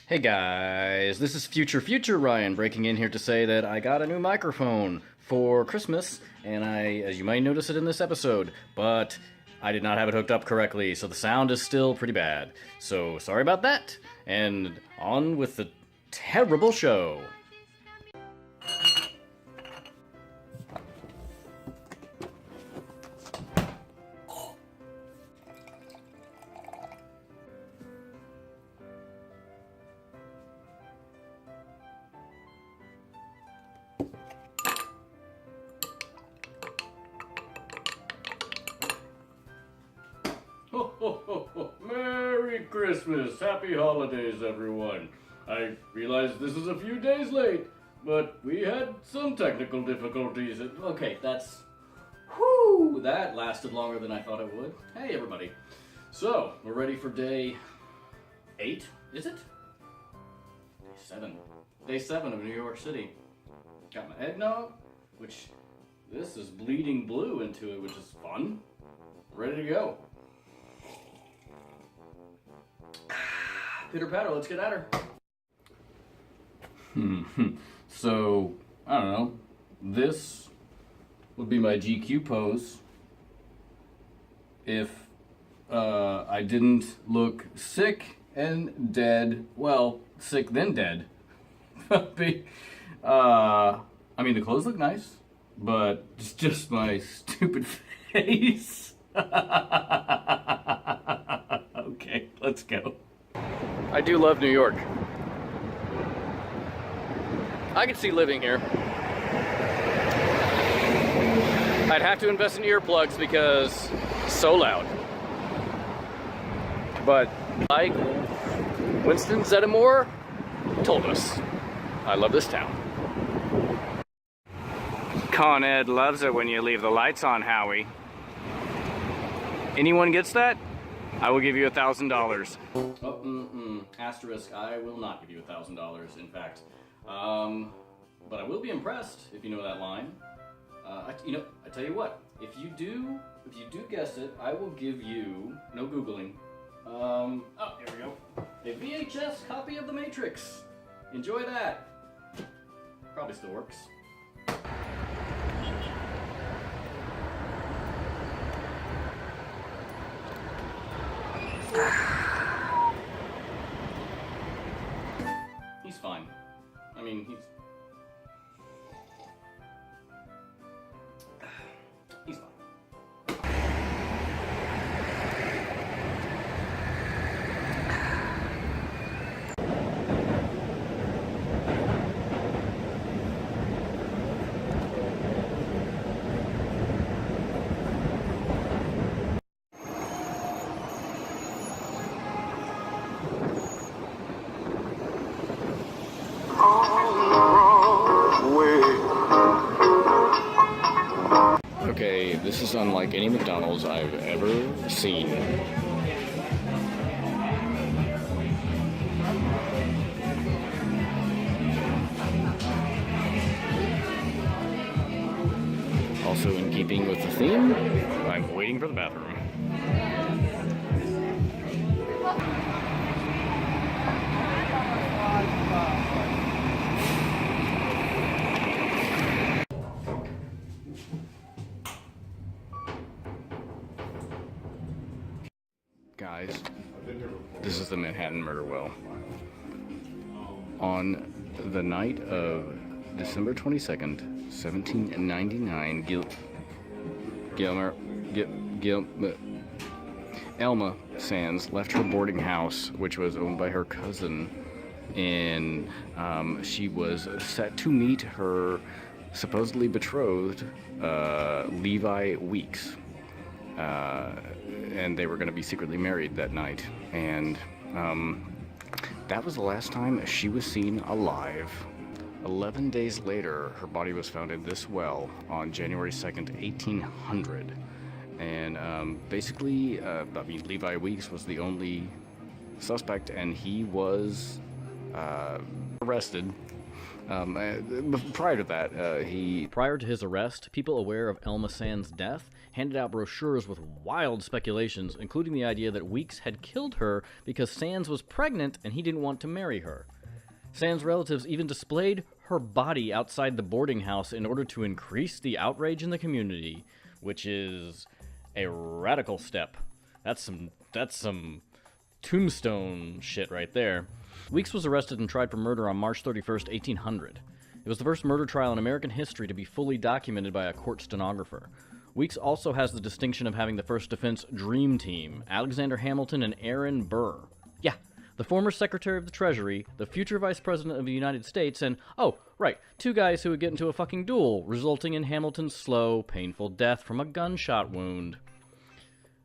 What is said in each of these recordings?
Hey guys, this is Future Ryan breaking in here to say that I got a new microphone for Christmas, and as you might notice it in this episode, but I did not have it hooked up correctly, so the sound is still pretty bad. So sorry about that, and on with the terrible show. Ho, ho, ho, ho. Merry Christmas! Happy holidays, everyone! I realize this is a few days late, but we had some technical difficulties. Okay, whew, that lasted longer than I thought it would. Hey, everybody. So, we're ready for day 8, is it? Day 7. Day 7 of New York City. Got my eggnog, which this is bleeding blue into it, which is fun. Ready to go. Pitter patter, let's get at her. So, I don't know. This would be my GQ pose if I didn't look sick and dead. Well, sick then dead. I mean, the clothes look nice, but it's just my stupid face. Okay, let's go. I do love New York. I could see living here. I'd have to invest in earplugs because it's so loud. But like Winston Zeddemore told us, I love this town. Con Ed loves it when you leave the lights on, Howie. Anyone gets that? I will give you $1,000. Oh, asterisk, I will not give you $1,000, in fact. But I will be impressed if you know that line. I tell you what, if you do guess it, I will give you, no Googling, oh, here we go, a VHS copy of The Matrix. Enjoy that. Probably still works. He's fine. I mean, he's fine. Okay, this is unlike any McDonald's I've ever seen. Also in keeping with the theme, I'm waiting for the bathroom. Guys, this is the Manhattan Murder Well. On the night of December 22nd, 1799, Elma Sands left her boarding house, which was owned by her cousin, and she was set to meet her supposedly betrothed, Levi Weeks. And they were going to be secretly married that night. And that was the last time she was seen alive. 11 days later, her body was found in this well on January 2nd, 1800. And basically, Levi Weeks was the only suspect, and he was arrested. Prior to his arrest, people aware of Elma Sands' death handed out brochures with wild speculations, including the idea that Weeks had killed her because Sands was pregnant and he didn't want to marry her. Sands' relatives even displayed her body outside the boarding house in order to increase the outrage in the community, which is a radical step. That's some tombstone shit right there. Weeks was arrested and tried for murder on March 31st, 1800. It was the first murder trial in American history to be fully documented by a court stenographer. Weeks also has the distinction of having the first defense dream team, Alexander Hamilton and Aaron Burr. Yeah, the former Secretary of the Treasury, the future Vice President of the United States, and, oh, right, two guys who would get into a fucking duel, resulting in Hamilton's slow, painful death from a gunshot wound.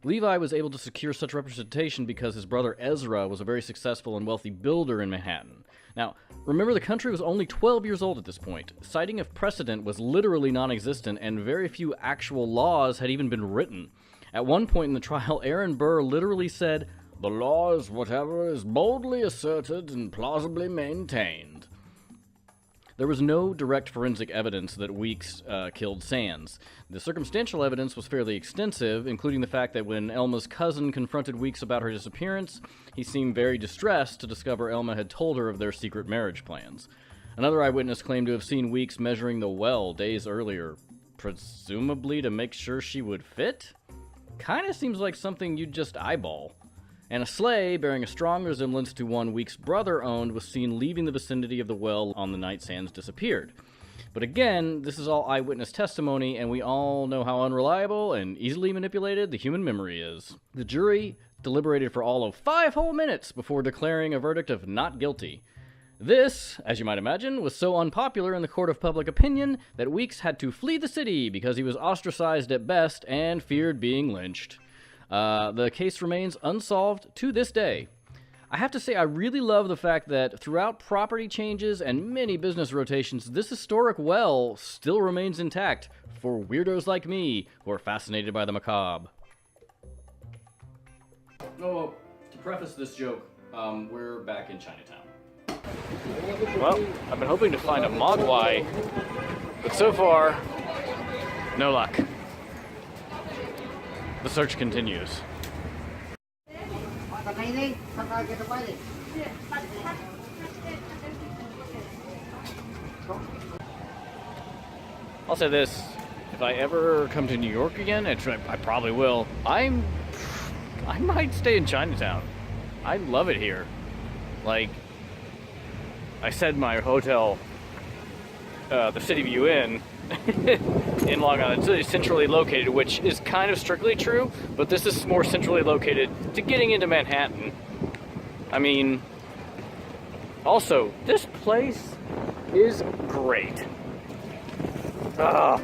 Levi was able to secure such representation because his brother Ezra was a very successful and wealthy builder in Manhattan. Now, remember the country was only 12 years old at this point. Citing of precedent was literally non-existent, and very few actual laws had even been written. At one point in the trial, Aaron Burr literally said, "The law is whatever is boldly asserted and plausibly maintained." There was no direct forensic evidence that Weeks killed Sands. The circumstantial evidence was fairly extensive, including the fact that when Elma's cousin confronted Weeks about her disappearance, he seemed very distressed to discover Elma had told her of their secret marriage plans. Another eyewitness claimed to have seen Weeks measuring the well days earlier, presumably to make sure she would fit? Kinda seems like something you'd just eyeball. And a sleigh, bearing a strong resemblance to one Weeks' brother owned, was seen leaving the vicinity of the well on the night Sands disappeared. But again, this is all eyewitness testimony, and we all know how unreliable and easily manipulated the human memory is. The jury deliberated for all of 5 whole minutes before declaring a verdict of not guilty. This, as you might imagine, was so unpopular in the court of public opinion that Weeks had to flee the city because he was ostracized at best and feared being lynched. The case remains unsolved to this day. I have to say, I really love the fact that throughout property changes and many business rotations, this historic well still remains intact for weirdos like me who are fascinated by the macabre. Oh, to preface this joke, we're back in Chinatown. Well, I've been hoping to find a mogwai, but so far, no luck. The search continues. I'll say this, if I ever come to New York again, which I probably will, I might stay in Chinatown. I love it here. Like, I said my hotel, the City View Inn, in Long Island, it's centrally located, which is kind of strictly true, but this is more centrally located to getting into Manhattan. I mean, also, this place is great. Oh,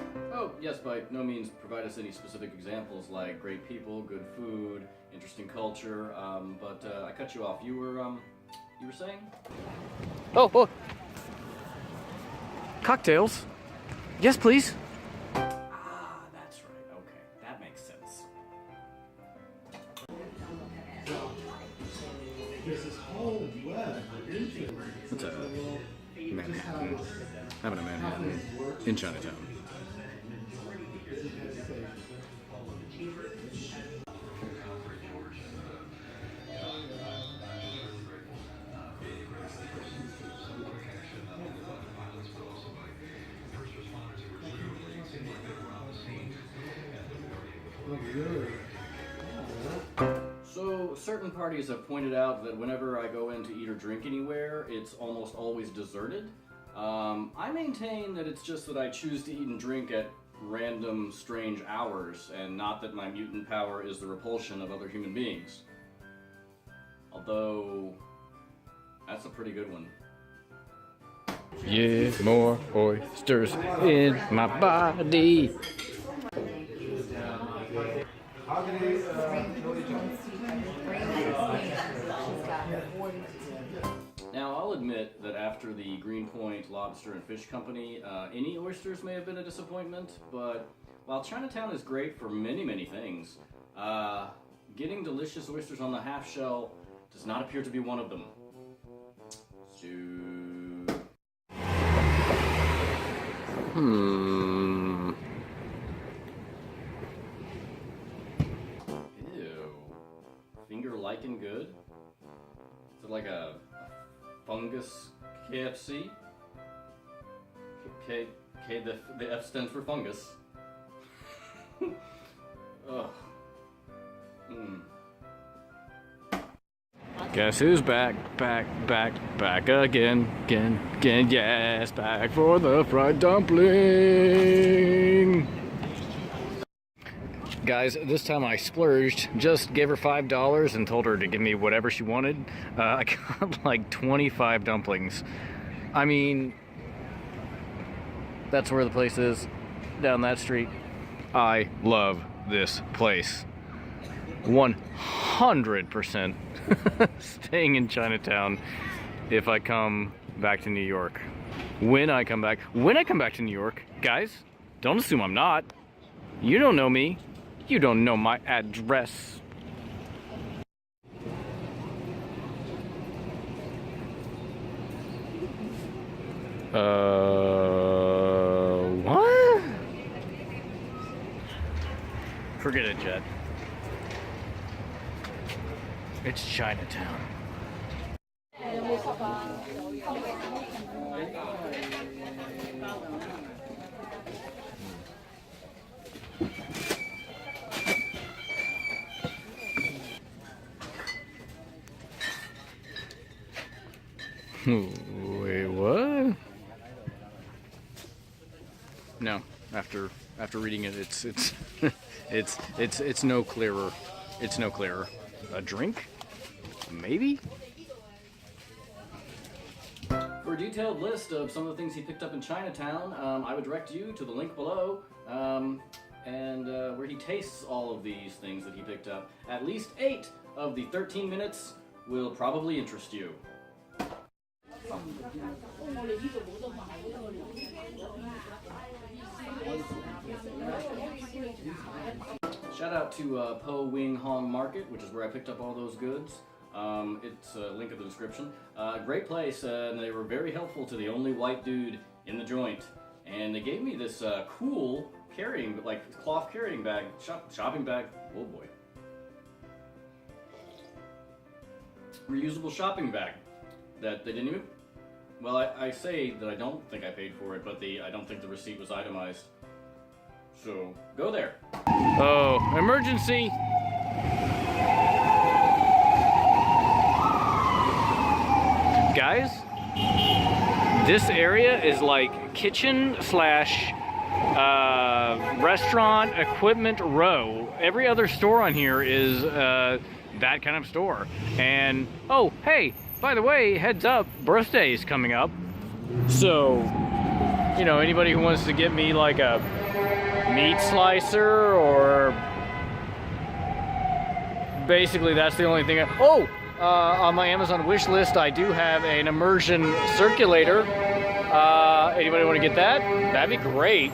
yes, by no means provide us any specific examples like great people, good food, interesting culture, but I cut you off. You were saying? Oh. Cocktails? Yes, please. Ah, that's right. Okay, that makes sense. What's a Manhattan? Having a Manhattan in Chinatown. So, certain parties have pointed out that whenever I go in to eat or drink anywhere, it's almost always deserted. I maintain that it's just that I choose to eat and drink at random, strange hours, and not that my mutant power is the repulsion of other human beings. Although, that's a pretty good one. Yeah, more oysters in my body. Now, I'll admit that after the Greenpoint Lobster and Fish Company, any oysters may have been a disappointment, but while Chinatown is great for many, many things, getting delicious oysters on the half shell does not appear to be one of them. So... like a fungus KFC. The F stands for fungus. Ugh. Guess who's back again, yes, back for the fried dumpling. Guys, this time I splurged, just gave her $5 and told her to give me whatever she wanted. I got like 25 dumplings. I mean, that's where the place is, down that street. I love this place. 100% staying in Chinatown if I come back to New York. When I come back to New York, guys, don't assume I'm not. You don't know me. You don't know my address. What? Forget it, Jet. It's Chinatown. Wait, what? No, after reading it, it's no clearer. It's no clearer. A drink? Maybe? For a detailed list of some of the things he picked up in Chinatown, I would direct you to the link below, where he tastes all of these things that he picked up. At least 8 of the 13 minutes will probably interest you. Shout out to Po Wing Hong Market, which is where I picked up all those goods. It's a link in the description. Great place, and they were very helpful to the only white dude in the joint. And they gave me this cool cloth carrying bag, shopping bag. Oh boy. Reusable shopping bag that they didn't even. Well, I say that I don't think I paid for it, but I don't think the receipt was itemized. So, go there. Oh, emergency! Guys, this area is like kitchen slash restaurant equipment row. Every other store on here is that kind of store. And, oh, hey, by the way, heads up, birthday is coming up. So, you know, anybody who wants to get me like a meat slicer, or basically that's the only thing on my Amazon wish list I do have an immersion circulator. Anybody want to get that? That'd be great.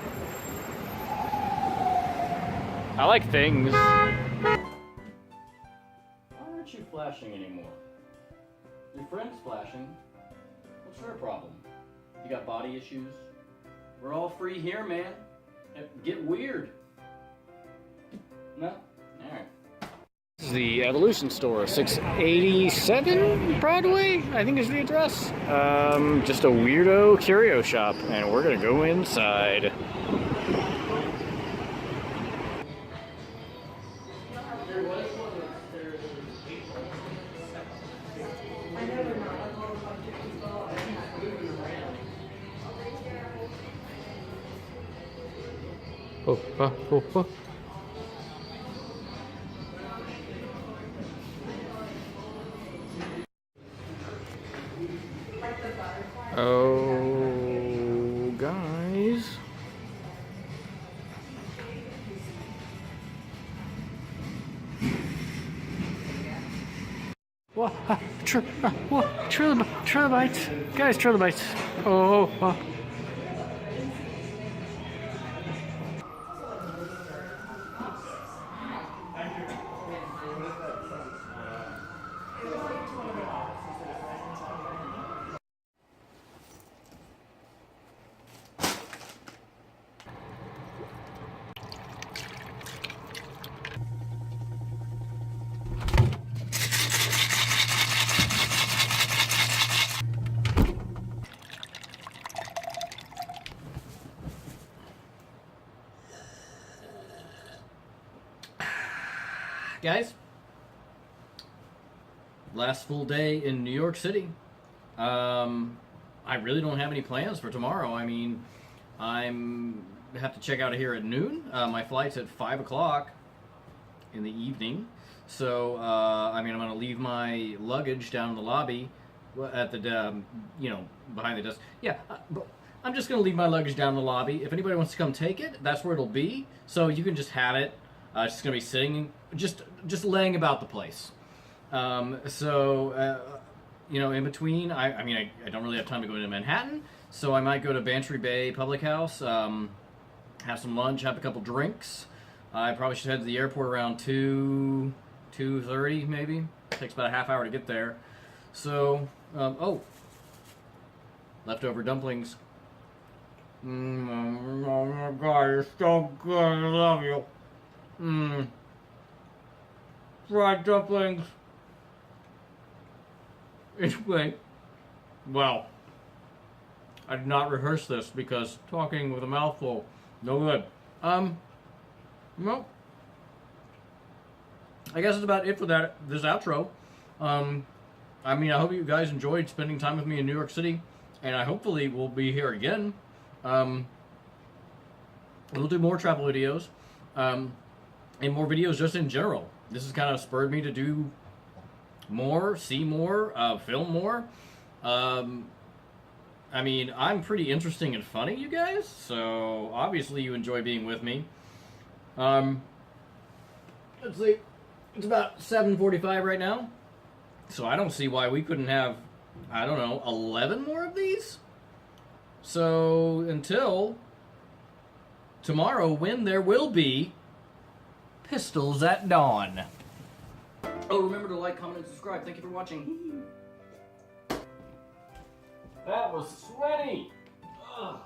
I like things. Why aren't you flashing anymore? Your friend's flashing. What's her problem? You got body issues? We're all free here, man. Get weird. No? Alright. This is the Evolution store, 687 Broadway, I think is the address. Just a weirdo curio shop, and we're gonna go inside. Oh. Oh, guys. What? Trilobites. Guys, trilobites. Oh. Guys, last full day in New York City. I really don't have any plans for tomorrow. I mean, I have to check out of here at noon. My flight's at 5 o'clock in the evening. So, I mean, I'm going to leave my luggage down in the lobby at the, behind the desk. Yeah, but I'm just going to leave my luggage down in the lobby. If anybody wants to come take it, that's where it'll be. So you can just have it. It's just going to be sitting, just laying about the place. In between, I don't really have time to go into Manhattan, so I might go to Bantry Bay Public House, have some lunch, have a couple drinks. I probably should head to the airport around 2:30 maybe. Takes about a half hour to get there. So, leftover dumplings. Oh my god, it's so good, I love you. Fried dumplings. Anyway, well, I did not rehearse this because talking with a mouthful, no good. Well, I guess that's about it for this outro. I hope you guys enjoyed spending time with me in New York City, and I hopefully will be here again. We'll do more travel videos, and more videos just in general. This has kind of spurred me to do more, see more, film more. I'm pretty interesting and funny, you guys, so obviously you enjoy being with me. Let's see, it's about 7:45 right now, so I don't see why we couldn't have, 11 more of these? So, until tomorrow, when there will be Pistols at Dawn. Oh, remember to like, comment, and subscribe. Thank you for watching. That was sweaty. Ugh.